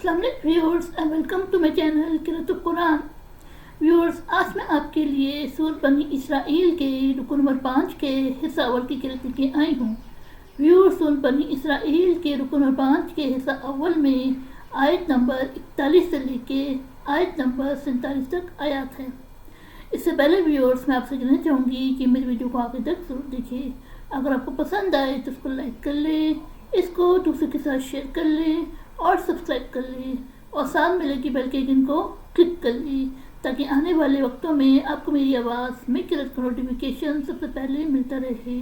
السلام علیکم viewers and welcome to my channel قرأۃ القرآن۔ ویورز، آج میں آپ کے لیے سورۃ بنی اسرائیل کے رکو نمبر 5 کے حصہ اول کی قرأت لے کے آئی ہوں۔ ویورز، سورۃ بنی اسرائیل کے رکو نمبر 5 کے حصہ اول میں آیت نمبر 41 سے لے کے آیت نمبر 47 تک آیات ہے۔ اس سے پہلے ویورز میں آپ سے کہنا چاہوں گی کہ میری ویڈیو کو آگے تک ضرور دیکھیے۔ اگر آپ کو پسند آئے تو اس کو لائک کر لیں، اس کو دوسروں کے ساتھ شیئر کر لیں اور سبسکرائب کر لیں، اور ساتھ میں لگی بیل کے آئیکن کو کلک کر لیں تاکہ آنے والے وقتوں میں آپ کو میری آواز میں قرأت کا نوٹیفیکیشن سب سے پہلے ملتا رہے۔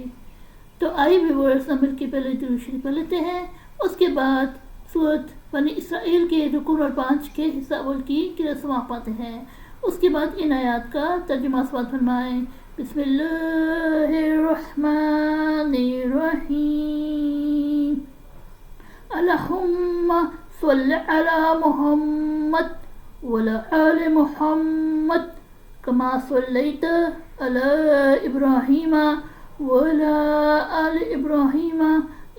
تو آئیے ویورز، مل کے پہلے درود شریف پڑھ لیتے ہیں، اس کے بعد سورۃ بنی اسرائیل کے رکو نمبر 5 کے حصہ اول کی قرأت سماعت پاتے ہیں۔ اس کے بعد ان آیات کا ترجمہ سماعت فرمائیں۔ بسم اللہ الرحمن الرحیم۔ اللہم صل علی محمد وعلی آل محمد کما صلیت علی ابراہیم وعلی آل ابراہیم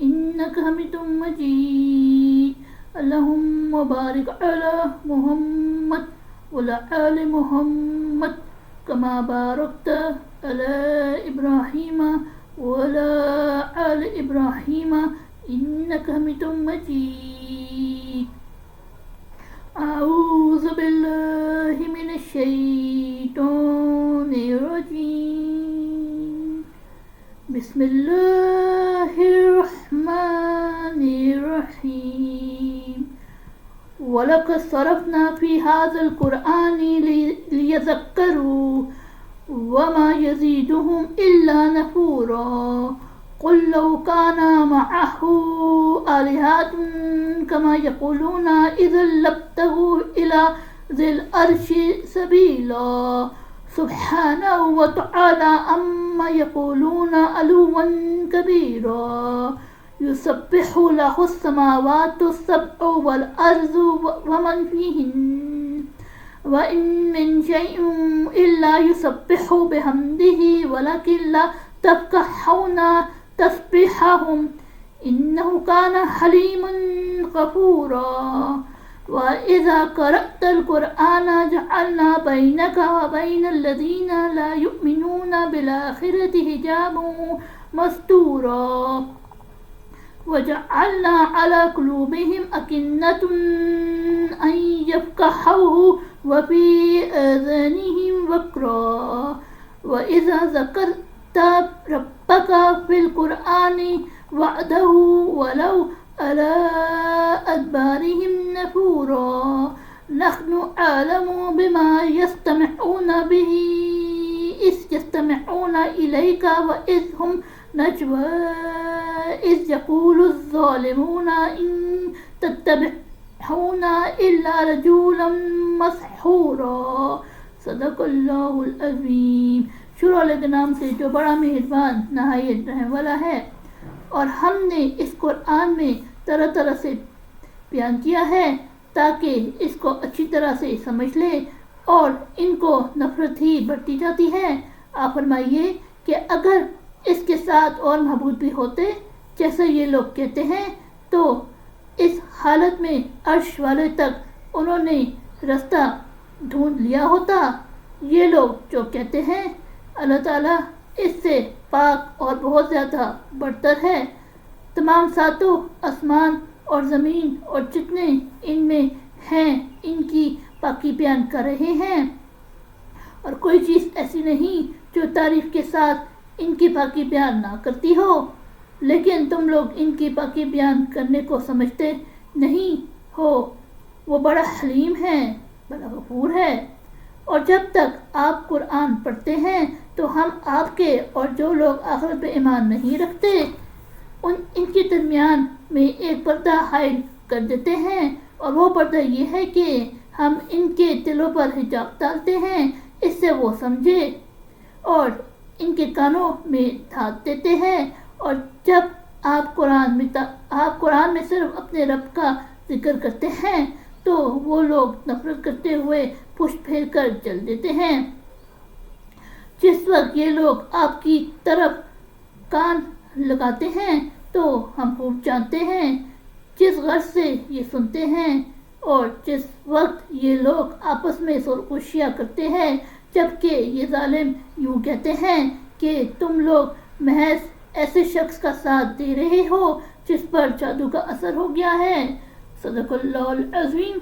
انک حمید مجید۔ اللہم بارک علی محمد وعلی آل محمد کما بارکت علی ابراہیم وعلی آل ابراہیم انک حمید مجید۔ اعوذ باللہ من الشیطان الرجیم۔ بسم اللہ الرحمن الرحیم۔ وَلَقَدْ صَرَفْنَا فِي هَذَا الْقُرْآنِ لِيَذَّكَّرُوا وَمَا يَزِيدُهُمْ إِلَّا نُفُورًا۔ قُلْ لَوْ كَانَ مَعَهُ آلِهَةٌ كَمَا يَقُولُونَ إِذًا لَابْتَغَوْا إِلَى ذِي الْعَرْشِ سَبِيلًا۔ سبحانه وتعالى عما يقولون علوا كبيرا۔ يسبح له السماوات السبع والأرض ومن فيهن وإن من شيء إلا يسبح بحمده ولكن لا تفقهون تسبيحهم إنه كان حليما غفورا۔ وإذا قرأت القرآن جعلنا بينك وبين الذين لا يؤمنون بالآخرة حجابا مستورا وجعلنا على قلوبهم أكنة أن يفقهوه وفي آذانهم وقرا۔ وإذا ذكرت ربك في القرآن وحده ولوا على أدبارهم نفورا۔ نحن أعلم بما يستمعون به إذ يستمعون إليك وإذ هم نجوى إذ يقول الظالمون إن تتبعون إلا رجلا مسحورا۔ صدق اللہ العظیم۔ شروع اللہ کے نام سے جو بڑا مہربان نہایت رحم والا ہے۔ اور ہم نے اس قرآن میں طرح طرح سے بیان کیا ہے تاکہ اس کو اچھی طرح سے سمجھ لے، اور ان کو نفرت ہی بڑھتی جاتی ہے۔ آپ فرمائیے کہ اگر اس کے ساتھ اور معبود بھی ہوتے جیسا یہ لوگ کہتے ہیں تو اس حالت میں عرش والے تک انہوں نے رستہ ڈھونڈ لیا ہوتا۔ یہ لوگ جو کہتے ہیں اللہ تعالیٰ اس سے پاک اور بہت زیادہ برتر ہے، تمام ساتوں آسمان اور زمین اور جتنے ان میں ہیں ان کی پاکی بیان کر رہے ہیں، اور کوئی چیز ایسی نہیں جو تعریف کے ساتھ ان کی پاکی بیان نہ کرتی ہو، لیکن تم لوگ ان کی پاکی بیان کرنے کو سمجھتے نہیں ہو۔ وہ بڑا حلیم ہے، بڑا غفور ہے۔ اور جب تک آپ قرآن پڑھتے ہیں تو ہم آپ کے اور جو لوگ آخرت پہ ایمان نہیں رکھتے ان کے درمیان میں ایک پردہ حائل کر دیتے ہیں، اور وہ پردہ یہ ہے کہ ہم ان کے دلوں پر حجاب ڈالتے ہیں، اس سے وہ سمجھے، اور ان کے کانوں میں دھات دیتے ہیں، اور جب آپ قرآن میں صرف اپنے رب کا ذکر کرتے ہیں تو وہ لوگ نفرت کرتے ہوئے پشت پھیر کر چل دیتے ہیں۔ جس وقت یہ لوگ آپ کی طرف کان لگاتے ہیں تو ہم خوب جانتے ہیں جس غرض سے یہ سنتے ہیں اور جس وقت یہ لوگ آپس میں سرگوشیاں کرتے ہیں جبکہ یہ ظالم یوں کہتے ہیں کہ تم لوگ محض ایسے شخص کا ساتھ دے رہے ہو جس پر جادو کا اثر ہو گیا ہے۔ صدق اللہ العظیم۔